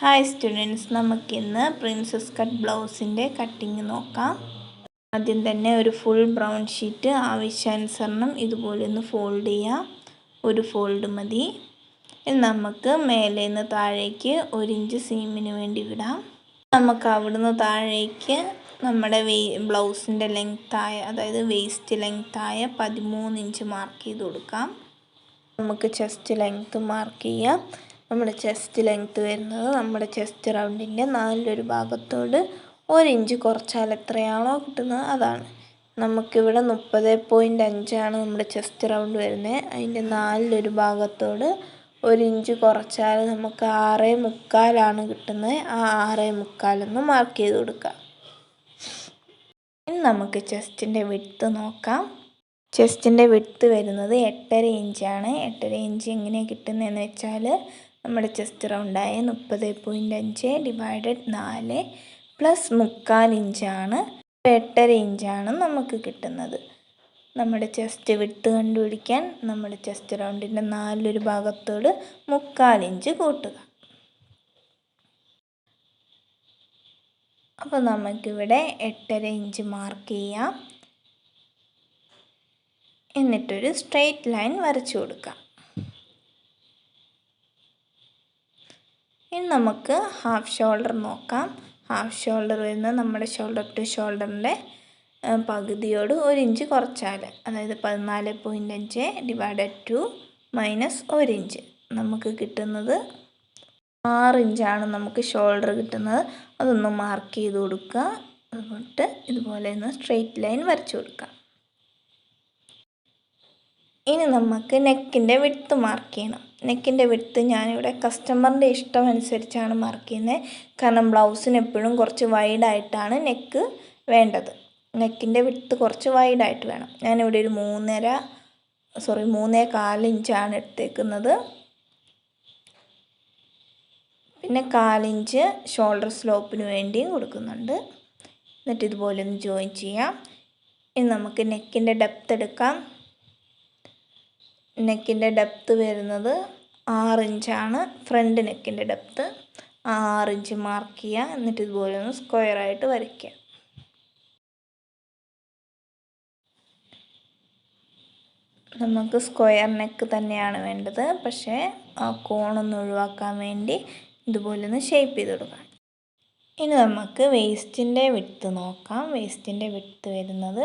Hi students, നമുക്കിന്ന് princess cut ബ്ലൗസിൻ്റെ cutting നോക്കാം. ആദ്യം തന്നെ ഒരു ഫുൾ ബ്രൗൺ ഷീറ്റ് ആവശ്യാനുസരണം ഇതുപോലെ ഒന്ന് ഫോൾഡ് ചെയ്യാം. ഒരു ഫോൾഡ് മതി. ഇനി നമുക്ക് മേലെ നിന്ന് താഴേക്ക് 1 ഇഞ്ച് സീമിന് വേണ്ടി വിടാം. നമുക്ക് അവിടുന്ന് താഴേക്ക് നമ്മുടെ ബ്ലൗസിൻ്റെ ലെങ്ത്തായ, അതായത് വേസ്റ്റ് ലെങ്ത്തായ 13 ഇഞ്ച് മാർക്ക് ചെയ്ത് കൊടുക്കാം. നമുക്ക് ചെസ്റ്റ് ലെങ്ത്ത് മാർക്ക് ചെയ്യാം. നമ്മുടെ ചെസ്റ്റ് ലെങ്ത്ത് വരുന്നത് നമ്മുടെ ചെസ്റ്റ് റൗണ്ടിൻ്റെ 4 ഭാഗത്തോട് 1 ഇഞ്ച് കുറച്ചാൽ എത്രയാണോ കിട്ടുന്നത് അതാണ്. നമുക്കിവിടെ 30.5 നമ്മുടെ ചെസ്റ്റ് റൗണ്ട് വരുന്നത്. അതിൻ്റെ 4 ഭാഗത്തോട് 1 ഇഞ്ച് കുറച്ചാൽ നമുക്ക് 6.25 കിട്ടുന്നത്. ആ 6.25 മാർക്ക് ചെയ്ത് കൊടുക്കാം. ഇനി നമുക്ക് ചെസ്റ്റിൻ്റെ വിഡ്ത്ത് നോക്കാം. ചെസ്റ്റിൻ്റെ വിഡ്ത്ത് വരുന്നത് 8.5 ഇഞ്ചാണ്. 8.5 ഇഞ്ച് എങ്ങനെയാണ് കിട്ടുന്നതെന്ന് വെച്ചാൽ നമ്മുടെ ചെസ്റ്റ് റൗണ്ടായ 30.5 ഡിവൈഡഡ് 4 പ്ലസ് 3/4 ഇഞ്ചാണ്. 8.5 ഇഞ്ചാണ് നമുക്ക് കിട്ടുന്നത്. നമ്മുടെ ചെസ്റ്റ് വിഡ്ത്ത് കണ്ടുപിടിക്കാൻ നമ്മുടെ ചെസ്റ്റ് റൗണ്ടിൻ്റെ 4 ഭാഗത്തോട് 3/4 ഇഞ്ച് കൂട്ടുക. അപ്പോൾ നമുക്കിവിടെ 8.5 ഇഞ്ച് മാർക്ക് ചെയ്യാം. എന്നിട്ടൊരു സ്ട്രെയിറ്റ് ലൈൻ വരച്ചു കൊടുക്കാം. ഇനി നമുക്ക് ഹാഫ് ഷോൾഡർ നോക്കാം. ഹാഫ് ഷോൾഡർ വരുന്നത് നമ്മുടെ ഷോൾഡർ ടു ഷോൾഡറിൻ്റെ പകുതിയോട് 1 ഇഞ്ച് കുറച്ചാൽ, അതായത് 14.5 ഡിവൈഡഡ് 2 മൈനസ് 1 ഇഞ്ച് നമുക്ക് കിട്ടുന്നത് 6 ഇഞ്ചാണ് നമുക്ക് ഷോൾഡർ കിട്ടുന്നത്. അതൊന്ന് മാർക്ക് ചെയ്ത് കൊടുക്കുക. അതുകൊണ്ട് ഇതുപോലെ ഒന്ന് സ്ട്രെയിറ്റ് ലൈൻ വരച്ചു കൊടുക്കാം. ഇനി നമുക്ക് നെക്കിൻ്റെ വിഡ്ത്ത് മാർക്ക് ചെയ്യണം. നെക്കിൻ്റെ വിഡ്ത്ത് ഞാനിവിടെ കസ്റ്റമറിൻ്റെ ഇഷ്ടം അനുസരിച്ചാണ് മാർക്ക് ചെയ്യുന്നത്. കാരണം ബ്ലൗസിന് എപ്പോഴും കുറച്ച് വൈഡായിട്ടാണ് നെക്ക് വേണ്ടത്. നെക്കിൻ്റെ വിഡ്ത്ത് കുറച്ച് വൈഡായിട്ട് വേണം. ഞാനിവിടെ ഒരു 3.25 ഇഞ്ചാണ് എടുത്തേക്കുന്നത്. പിന്നെ 1/4 ഇഞ്ച് ഷോൾഡർ സ്ലോപ്പിന് വേണ്ടിയും കൊടുക്കുന്നുണ്ട്. എന്നിട്ട് ഇതുപോലെ ഒന്ന് ജോയിൻ ചെയ്യാം. ഇനി നമുക്ക് നെക്കിൻ്റെ ഡെപ്ത്ത് എടുക്കാം. നെക്കിൻ്റെ ഡെപ്ത്ത് വരുന്നത് 6 ഇഞ്ചാണ്. ഫ്രണ്ട് നെക്കിൻ്റെ ഡെപ്ത്ത് 6 ഇഞ്ച് മാർക്ക് ചെയ്യുക. എന്നിട്ട് ഇതുപോലെ ഒന്ന് സ്ക്വയറായിട്ട് വരയ്ക്കുക. നമുക്ക് സ്ക്വയർ നെക്ക് തന്നെയാണ് വേണ്ടത്. പക്ഷേ ആ കോണൊന്ന് ഒഴിവാക്കാൻ വേണ്ടി ഇതുപോലെ ഒന്ന് ഷേപ്പ് ചെയ്ത് കൊടുക്കാം. ഇനി നമുക്ക് വേസ്റ്റിൻ്റെ വിഡ്ത്ത് നോക്കാം. വേസ്റ്റിൻ്റെ വിഡ്ത്ത് വരുന്നത്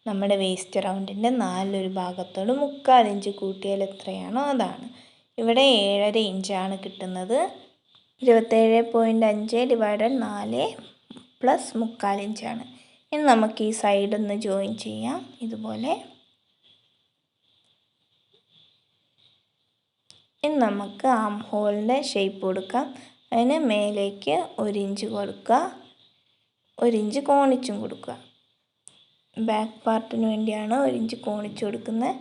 നമ്മുടെ വേസ്റ്റ് റൗണ്ടിൻ്റെ 4 ഭാഗത്തോട് 3/4 ഇഞ്ച് കൂട്ടിയാൽ എത്രയാണോ അതാണ്. ഇവിടെ 7.5 ഇഞ്ചാണ് കിട്ടുന്നത്. 27.5 ഡിവൈഡഡ് 4 പ്ലസ് 3/4 ഇഞ്ചാണ്. ഇനി നമുക്ക് ഈ സൈഡൊന്ന് ജോയിൻ ചെയ്യാം. ഇതുപോലെ ഇനി നമുക്ക് ആം ഹോളിൻ്റെ ഷേപ്പ് കൊടുക്കാം. അതിന് മേലേക്ക് 1 ഇഞ്ച് കൊടുക്കുക, 1 ഇഞ്ച് കോണിച്ചും കൊടുക്കുക. ബാക്ക് പാർട്ടിന് വേണ്ടിയാണ് 1 ഇഞ്ച് കോണിച്ച് കൊടുക്കുന്നത്.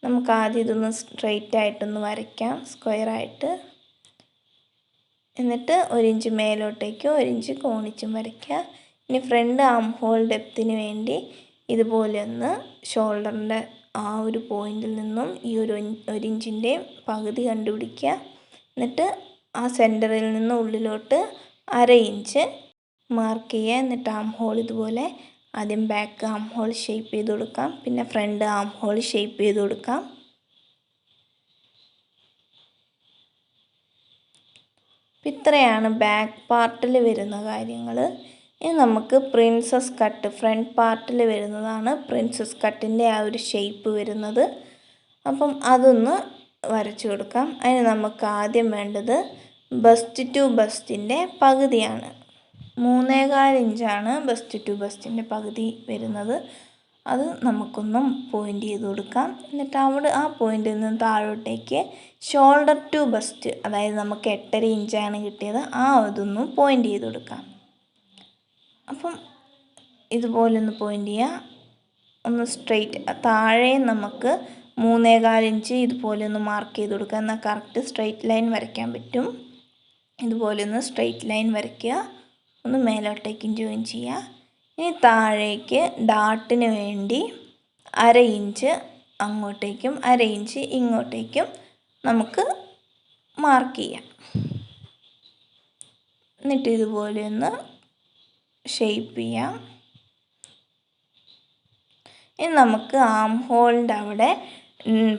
നമുക്ക് ആദ്യം ഇതൊന്ന് സ്ട്രെയിറ്റ് ആയിട്ടൊന്ന് വരയ്ക്കാം, സ്ക്വയറായിട്ട്. എന്നിട്ട് 1 ഇഞ്ച് മേലോട്ടേക്ക് 1 ഇഞ്ച് കോണിച്ചും വരയ്ക്കുക. ഇനി ഫ്രണ്ട് ആം ഹോൾ ഡെപ്തിന് വേണ്ടി ഇതുപോലെ ഒന്ന് ഷോൾഡറിൻ്റെ ആ ഒരു പോയിന്റിൽ നിന്നും ഈ 1 ഇഞ്ചിൻ്റെ പകുതി കണ്ടുപിടിക്കുക. എന്നിട്ട് ആ സെൻറ്ററിൽ നിന്ന് ഉള്ളിലോട്ട് 1/2 ഇഞ്ച് മാർക്ക് ചെയ്യുക. എന്നിട്ട് ആം ഹോൾ ഇതുപോലെ ആദ്യം ബാക്ക് ആം ഹോൾ ഷേപ്പ് ചെയ്ത് കൊടുക്കാം. പിന്നെ ഫ്രണ്ട് ആം ഹോൾ ഷേപ്പ് ചെയ്ത് കൊടുക്കാം. ഇത്രയാണ് ബാക്ക് പാർട്ടിൽ വരുന്ന കാര്യങ്ങൾ. ഇനി നമുക്ക് പ്രിൻസസ് കട്ട് ഫ്രണ്ട് പാർട്ടിൽ വരുന്നതാണ് പ്രിൻസസ് കട്ടിൻ്റെ ആ ഒരു ഷേപ്പ് വരുന്നത്. അപ്പം അതൊന്ന് വരച്ചു കൊടുക്കാം. അതിന് നമുക്ക് ആദ്യം വേണ്ടത് ബസ്റ്റ് ടു ബസ്റ്റിൻ്റെ പകുതിയാണ്. 3.25 ഇഞ്ചാണ് ബസ്റ്റ് ടു ബസ്റ്റിൻ്റെ പകുതി വരുന്നത്. അത് നമുക്കൊന്നും പോയിൻ്റ് ചെയ്ത് കൊടുക്കാം. എന്നിട്ട് ആ പോയിന്റിൽ നിന്ന് താഴോട്ടേക്ക് ഷോൾഡർ ടു ബസ്റ്റ്, അതായത് നമുക്ക് 8.5 ഇഞ്ചാണ് കിട്ടിയത്, അതൊന്നും പോയിൻ്റ് ചെയ്ത് കൊടുക്കാം. അപ്പം ഇതുപോലൊന്ന് പോയിൻ്റ് ചെയ്യുക. ഒന്ന് സ്ട്രെയിറ്റ് താഴെ നമുക്ക് 3.25 ഇഞ്ച് ഇതുപോലെ ഒന്ന് മാർക്ക് ചെയ്ത് കൊടുക്കുക. എന്നാൽ കറക്റ്റ് സ്ട്രെയിറ്റ് ലൈൻ വരയ്ക്കാൻ പറ്റും. ഇതുപോലെ ഒന്ന് സ്ട്രെയിറ്റ് ലൈൻ വരയ്ക്കുക. ഒന്ന് മേലോട്ടേക്കും ജോയിൻ ചെയ്യുക. ഇനി താഴേക്ക് ഡാട്ടിന് വേണ്ടി 1/2 ഇഞ്ച് അങ്ങോട്ടേക്കും 1/2 ഇഞ്ച് ഇങ്ങോട്ടേക്കും നമുക്ക് മാർക്ക് ചെയ്യാം. എന്നിട്ട് ഇതുപോലെ ഒന്ന് ഷേപ്പ് ചെയ്യാം. ഇനി നമുക്ക് ആം ഹോളിൻ്റെ അവിടെ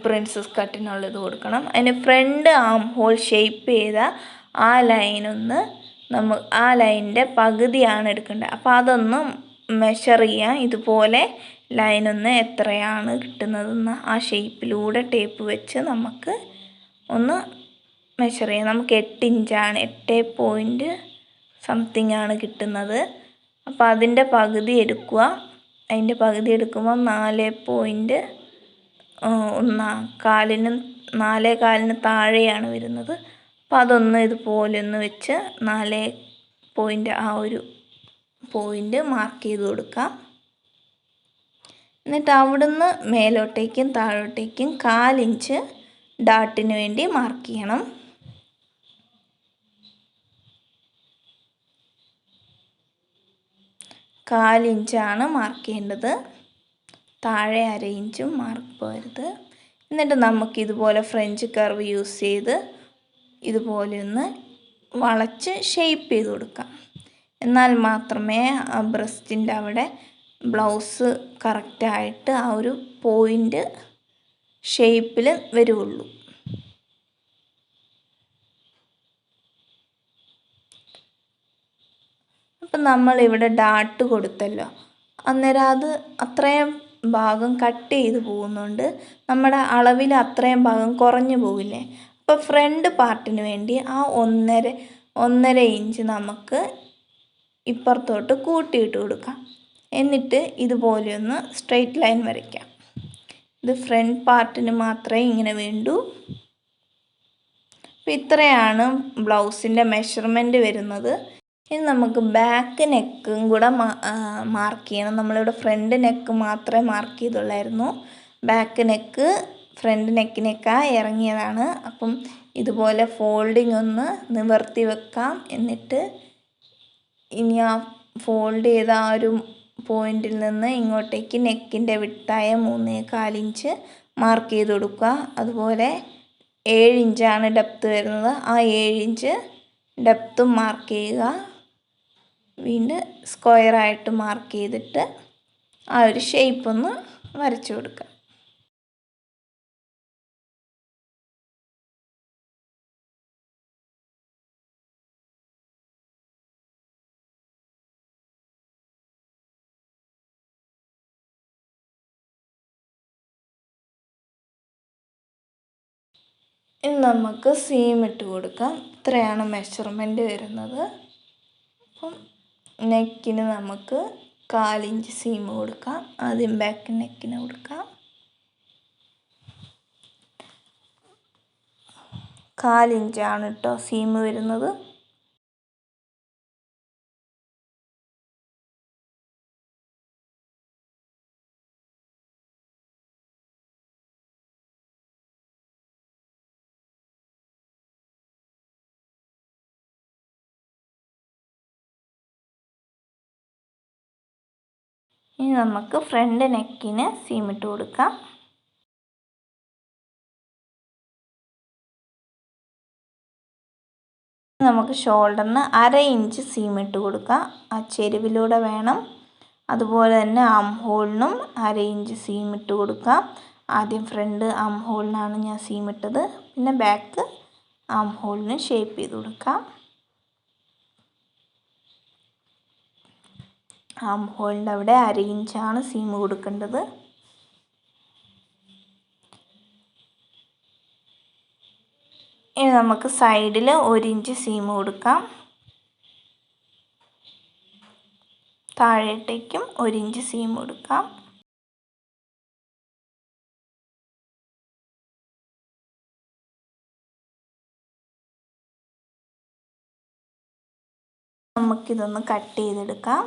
പ്രിൻസസ് കട്ടിനുള്ളത് കൊടുക്കണം. അതിന് ഫ്രണ്ട് ആം ഹോൾ ഷേപ്പ് ചെയ്ത ആ ലൈനൊന്ന് ആ ലൈനിൻ്റെ പകുതിയാണ് എടുക്കേണ്ടത്. അപ്പോൾ അതൊന്ന് മെഷർ ചെയ്യാം. ഇതുപോലെ ലൈനൊന്ന് എത്രയാണ് കിട്ടുന്നതെന്ന് ആ ഷേപ്പിലൂടെ ടേപ്പ് വെച്ച് നമുക്ക് ഒന്ന് മെഷർ ചെയ്യാം. നമുക്ക് 8 ഇഞ്ചാണ്, 8 ആണ് കിട്ടുന്നത്. അപ്പോൾ അതിൻ്റെ പകുതി എടുക്കുക. അതിൻ്റെ പകുതി എടുക്കുമ്പോൾ 4.25 താഴെയാണ് വരുന്നത്. അപ്പോൾ അതൊന്ന് ഇതുപോലെ ഒന്ന് വെച്ച് 4 ആ ഒരു പോയിൻ്റ് മാർക്ക് ചെയ്ത് കൊടുക്കാം. എന്നിട്ട് അവിടുന്ന് മേലോട്ടേക്കും താഴോട്ടേക്കും 1/4 ഇഞ്ച് ഡാട്ടിന് വേണ്ടി മാർക്ക് ചെയ്യണം. ഇഞ്ചാണ് മാർക്ക് ചെയ്യേണ്ടത്. താഴെ 1/2 ഇഞ്ചും മാർക്ക് പോകരുത്. എന്നിട്ട് നമുക്കിതുപോലെ ഫ്രഞ്ച് കർവ് യൂസ് ചെയ്ത് ഇതുപോലെ ഒന്ന് വളച്ച് ഷേപ്പ് ചെയ്ത് കൊടുക്കാം. എന്നാൽ മാത്രമേ ആ ബ്രസ്റ്റിൻ്റെ അവിടെ ബ്ലൗസ് കറക്റ്റായിട്ട് ആ ഒരു പോയിൻ്റ് ഷേപ്പിൽ വരുള്ളൂ. അപ്പം നമ്മളിവിടെ ഡാട്ട് കൊടുത്തല്ലോ, അന്നേരം അത് അത്രയും ഭാഗം കട്ട് ചെയ്ത് പോകുന്നുണ്ട്. നമ്മുടെ അളവിൽ അത്രയും ഭാഗം കുറഞ്ഞു പോകില്ലേ. അപ്പോൾ ഫ്രണ്ട് പാർട്ടിന് വേണ്ടി ആ 1.5 ഇഞ്ച് നമുക്ക് ഇപ്പുറത്തോട്ട് കൂട്ടിയിട്ട് കൊടുക്കാം. എന്നിട്ട് ഇതുപോലെ ഒന്ന് സ്ട്രെയിറ്റ് ലൈൻ വരയ്ക്കാം. ഇത് ഫ്രണ്ട് പാർട്ടിന് മാത്രമേ ഇങ്ങനെ വേണ്ടൂ. അപ്പോൾ ഇത്രയാണ് ബ്ലൗസിൻ്റെ മെഷർമെൻറ്റ് വരുന്നത്. ഇനി നമുക്ക് ബാക്ക് നെക്കും കൂടെ മാർക്ക് ചെയ്യണം. നമ്മളിവിടെ ഫ്രണ്ട് നെക്ക് മാത്രമേ മാർക്ക് ചെയ്തുള്ളായിരുന്നു. ബാക്ക് നെക്ക് ഫ്രണ്ട് നെക്കിനേക്കാൾ ഇറങ്ങിയതാണ്. അപ്പം ഇതുപോലെ ഫോൾഡിങ് ഒന്ന് നിവർത്തി വെക്കാം. എന്നിട്ട് ഇനി ആ ഫോൾഡ് ചെയ്ത ആ ഒരു പോയിന്റിൽ നിന്ന് ഇങ്ങോട്ടേക്ക് നെക്കിൻ്റെ വിട്ടായ 3.25 ഇഞ്ച് മാർക്ക് ചെയ്ത് കൊടുക്കുക. അതുപോലെ 7 ഇഞ്ചാണ് ഡെപ്ത് വരുന്നത്. ആ 7 ഇഞ്ച് ഡെപ്തും മാർക്ക് ചെയ്യുക. വീണ്ടും സ്ക്വയറായിട്ട് മാർക്ക് ചെയ്തിട്ട് ആ ഒരു ഷേപ്പ് ഒന്ന് വരച്ചു കൊടുക്കുക. ഇനി നമുക്ക് സീം ഇട്ട് കൊടുക്കാം. ഇത്രയാണ് മെഷർമെൻറ്റ് വരുന്നത്. അപ്പം നെക്കിന് നമുക്ക് 1/4 ഇഞ്ച് സീം കൊടുക്കാം. ആദ്യം ബാക്ക് നെക്കിന് കൊടുക്കാം. 1/4 ഇഞ്ചാണ് കേട്ടോ സീം വരുന്നത്. ഇനി നമുക്ക് ഫ്രണ്ട് നെക്കിന് സീം ഇട്ട് കൊടുക്കാം. നമുക്ക് ഷോൾഡറിന് 1/2 ഇഞ്ച് സീം ഇട്ട് കൊടുക്കാം. ആ ചെരുവിലൂടെ വേണം. അതുപോലെ തന്നെ ആം ഹോളിനും 1/2 ഇഞ്ച് സീം ഇട്ട് കൊടുക്കാം. ആദ്യം ഫ്രണ്ട് ആം ഹോളിനാണ് ഞാൻ സീം ഇട്ടത്. പിന്നെ ബാക്ക് ആം ഹോളിന് ഷേപ്പ് ചെയ്ത് കൊടുക്കാം. ആം ഹോളിൻ്റെ അവിടെ 1/2 ഇഞ്ചാണ് സീം കൊടുക്കേണ്ടത്. ഇനി നമുക്ക് സൈഡിൽ 1 ഇഞ്ച് സീം കൊടുക്കാം. താഴേട്ടേക്കും 1 ഇഞ്ച് സീം കൊടുക്കാം. നമുക്കിതൊന്ന് കട്ട് ചെയ്തെടുക്കാം.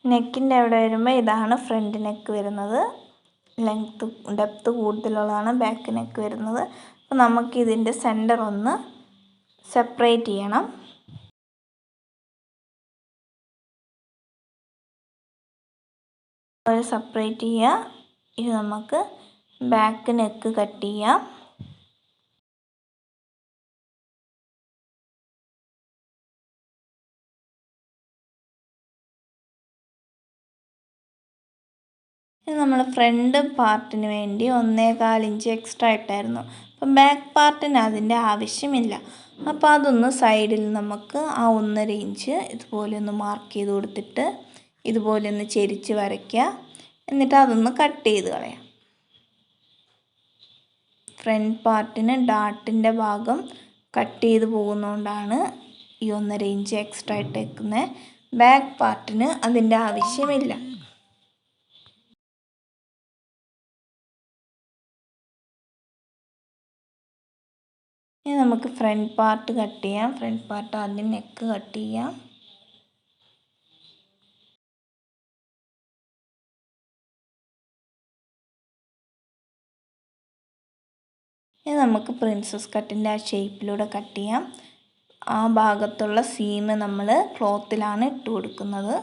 നെക്കിൻ്റെ അവിടെ വരുമ്പോൾ ഇതാണ് ഫ്രണ്ട് നെക്ക് വരുന്നത്. ഡെപ്ത് കൂടുതലുള്ളതാണ് ബാക്ക് നെക്ക് വരുന്നത്. അപ്പോൾ നമുക്ക് ഇതിൻ്റെ സെൻറ്റർ ഒന്ന് സെപ്പറേറ്റ് ചെയ്യണം. സെപ്പറേറ്റ് ചെയ്യുക. ഇത് നമുക്ക് ബാക്ക് നെക്ക് കട്ട് ചെയ്യാം. ഇത് നമ്മൾ ഫ്രണ്ട് പാർട്ടിന് വേണ്ടി 1.25 ഇഞ്ച് എക്സ്ട്രാ ഇട്ടായിരുന്നു. അപ്പം ബാക്ക് പാർട്ടിന് അതിൻ്റെ ആവശ്യമില്ല. അപ്പോൾ അതൊന്ന് സൈഡിൽ നമുക്ക് ആ 1.5 ഇഞ്ച് ഇതുപോലെ ഒന്ന് മാർക്ക് ചെയ്ത് കൊടുത്തിട്ട് ഇതുപോലെ ഒന്ന് ചെരിച്ച് വരയ്ക്കുക. എന്നിട്ട് അതൊന്ന് കട്ട് ചെയ്ത് കളയാം. ഫ്രണ്ട് പാർട്ടിന് ഡാർട്ടിൻ്റെ ഭാഗം കട്ട് ചെയ്ത് പോകുന്നതുകൊണ്ടാണ് ഈ 1.5 ഇഞ്ച് എക്സ്ട്രാ ഇട്ടേക്കുന്നത്. ബാക്ക് പാർട്ടിന് അതിൻ്റെ ആവശ്യമില്ല. ഇനി നമുക്ക് ഫ്രണ്ട് പാർട്ട് കട്ട് ചെയ്യാം. ഫ്രണ്ട് പാർട്ട് ആദ്യം നെക്ക് കട്ട് ചെയ്യാം. ഇനി നമുക്ക് പ്രിൻസസ് കട്ടിൻ്റെ ആ ഷേപ്പിലൂടെ കട്ട് ചെയ്യാം. ആ ഭാഗത്തുള്ള സീം നമ്മൾ ക്ലോത്തിലാണ് ഇട്ട് കൊടുക്കുന്നത്.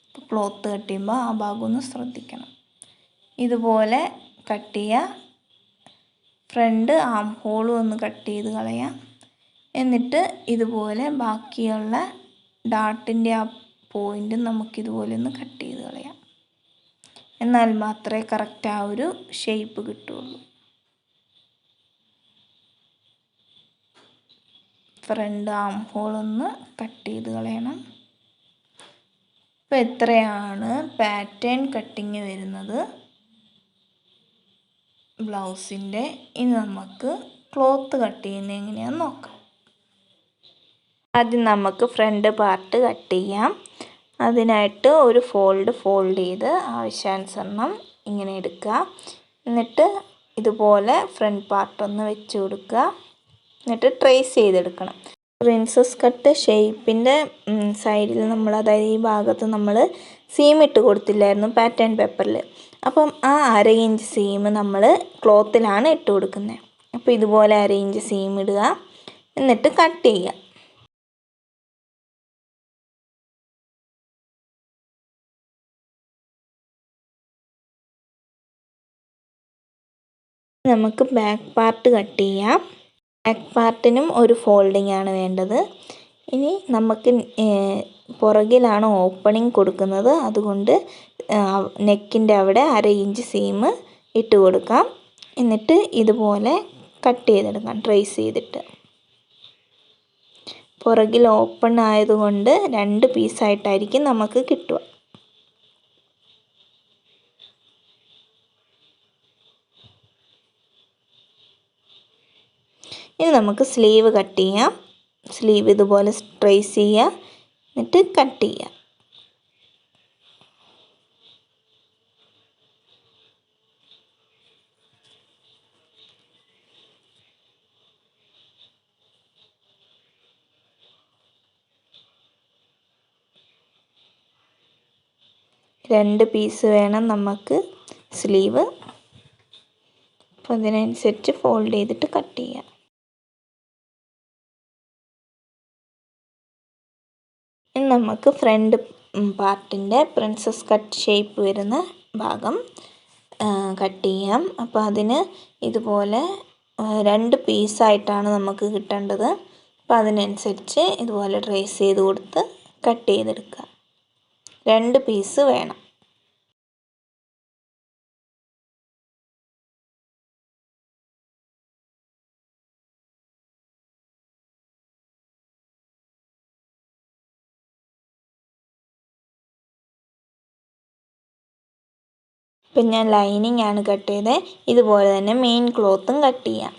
അപ്പോൾ ക്ലോത്ത് കട്ട് ചെയ്യുമ്പോൾ ആ ഭാഗം ഒന്ന് ശ്രദ്ധിക്കണം. ഇതുപോലെ കട്ട് ചെയ്യുക. ഫ്രണ്ട് ആം ഹോളും ഒന്ന് കട്ട് ചെയ്ത് കളയാം. എന്നിട്ട് ഇതുപോലെ ബാക്കിയുള്ള ഡാർട്ടിൻ്റെ ആ പോയിൻ്റ് നമുക്കിതുപോലെ ഒന്ന് കട്ട് ചെയ്ത് കളയാം. എന്നാൽ മാത്രമേ കറക്റ്റ് ആ ഒരു ഷേപ്പ് കിട്ടുള്ളൂ. ഫ്രണ്ട് ആം ഹോളൊന്ന് കട്ട് ചെയ്ത് കളയണം. ഇപ്പോൾ എത്രയാണ് പാറ്റേൺ കട്ടിങ് വരുന്നത് ബ്ലൗസിൻ്റെ. ഇനി നമുക്ക് ക്ലോത്ത് കട്ട് ചെയ്യുന്നത് എങ്ങനെയാണെന്ന് നോക്കാം. ആദ്യം നമുക്ക് ഫ്രണ്ട് പാർട്ട് കട്ട് ചെയ്യാം. അതിനായിട്ട് ഒരു ഫോൾഡ് ചെയ്ത് ആവശ്യാനുസരണം ഇങ്ങനെ എടുക്കുക. എന്നിട്ട് ഇതുപോലെ ഫ്രണ്ട് പാർട്ടൊന്ന് വെച്ച് കൊടുക്കുക. എന്നിട്ട് ട്രേസ് ചെയ്തെടുക്കണം. പ്രിൻസസ് കട്ട് ഷേപ്പിൻ്റെ സൈഡിൽ നമ്മൾ, അതായത് ഈ ഭാഗത്ത് നമ്മൾ സീം ഇട്ട് കൊടുത്തില്ലായിരുന്നു പാറ്റേൺ പേപ്പറിൽ. അപ്പം ആ 1/2 ഇഞ്ച് സീം നമ്മൾ ക്ലോത്തിലാണ് ഇട്ട് കൊടുക്കുന്നത്. അപ്പോൾ ഇതുപോലെ 1/2 ഇഞ്ച് സീം ഇടുക. എന്നിട്ട് കട്ട് ചെയ്യുക. നമുക്ക് ബാക്ക് പാർട്ട് കട്ട് ചെയ്യാം. ബാക്ക് പാർട്ടിനും ഒരു ഫോൾഡിംഗ് ആണ് വേണ്ടത്. ഇനി നമുക്ക് പുറകിലാണ് ഓപ്പണിംഗ് കൊടുക്കുന്നത്. അതുകൊണ്ട് നെക്കിൻ്റെ അവിടെ 1/2 ഇഞ്ച് സീം ഇട്ട് കൊടുക്കാം. എന്നിട്ട് ഇതുപോലെ കട്ട് ചെയ്തെടുക്കാം ട്രേസ് ചെയ്തിട്ട്. പുറകിൽ ഓപ്പൺ ആയതുകൊണ്ട് 2 പീസായിട്ടായിരിക്കും നമുക്ക് കിട്ടുക. ഇനി നമുക്ക് സ്ലീവ് കട്ട് ചെയ്യാം. സ്ലീവ് ഇതുപോലെ ട്രേസ് ചെയ്യുക. എന്നിട്ട് കട്ട് ചെയ്യുക. രണ്ട് പീസ് വേണം നമുക്ക് സ്ലീവ്. അപ്പോൾ അതിനനുസരിച്ച് ഫോൾഡ് ചെയ്തിട്ട് കട്ട് ചെയ്യാം. ഇനി നമുക്ക് ഫ്രണ്ട് പാർട്ടിൻ്റെ പ്രിൻസസ് കട്ട് ഷേപ്പ് വരുന്ന ഭാഗം കട്ട് ചെയ്യാം. അപ്പോൾ അതിന് ഇതുപോലെ 2 പീസായിട്ടാണ് നമുക്ക് കിട്ടേണ്ടത്. അപ്പോൾ അതിനനുസരിച്ച് ഇതുപോലെ ട്രേസ് ചെയ്ത് കൊടുത്ത് കട്ട് ചെയ്തെടുക്കുക. 2 പീസ് വേണം. ഇപ്പം ഞാൻ ലൈനിങ് ആണ് കട്ട് ചെയ്തത്. ഇതുപോലെ തന്നെ മെയിൻ ക്ലോത്തും കട്ട് ചെയ്യാം.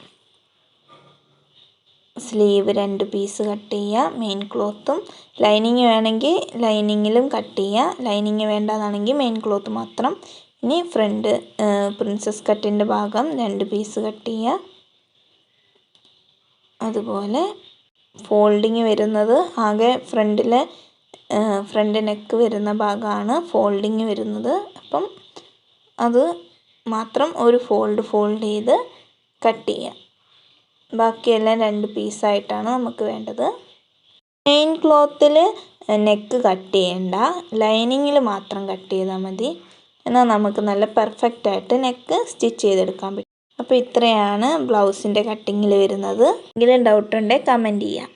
സ്ലീവ് 2 പീസ് കട്ട് ചെയ്യുക. മെയിൻ ക്ലോത്തും ലൈനിങ് വേണമെങ്കിൽ ലൈനിങ്ങിലും കട്ട് ചെയ്യുക. ലൈനിങ് വേണ്ടാതാണെങ്കിൽ മെയിൻ ക്ലോത്ത് മാത്രം. ഇനി ഫ്രണ്ട് പ്രിൻസസ് കട്ടിൻ്റെ ഭാഗം 2 പീസ് കട്ട് ചെയ്യുക. അതുപോലെ ഫോൾഡിങ് വരുന്നത് ആകെ ഫ്രണ്ട് നെക്ക് വരുന്ന ഭാഗമാണ് ഫോൾഡിങ് വരുന്നത്. അപ്പം അത് മാത്രം ഒരു ഫോൾഡ് ചെയ്ത് കട്ട് ചെയ്യാം. ബാക്കിയെല്ലാം 2 പീസായിട്ടാണ് നമുക്ക് വേണ്ടത്. മെയിൻ ക്ലോത്തിൽ നെക്ക് കട്ട് ചെയ്യണ്ട, ലൈനിങ്ങിൽ മാത്രം കട്ട് ചെയ്താൽ മതി. എന്നാൽ നമുക്ക് നല്ല പെർഫെക്റ്റായിട്ട് നെക്ക് സ്റ്റിച്ച് ചെയ്തെടുക്കാൻ പറ്റും. അപ്പോൾ ഇത്രയാണ് ബ്ലൗസിൻ്റെ കട്ടിങ്ങിൽ വരുന്നത്. എന്തെങ്കിലും ഡൗട്ട് ഉണ്ടെങ്കിൽ കമൻറ്റ് ചെയ്യാം.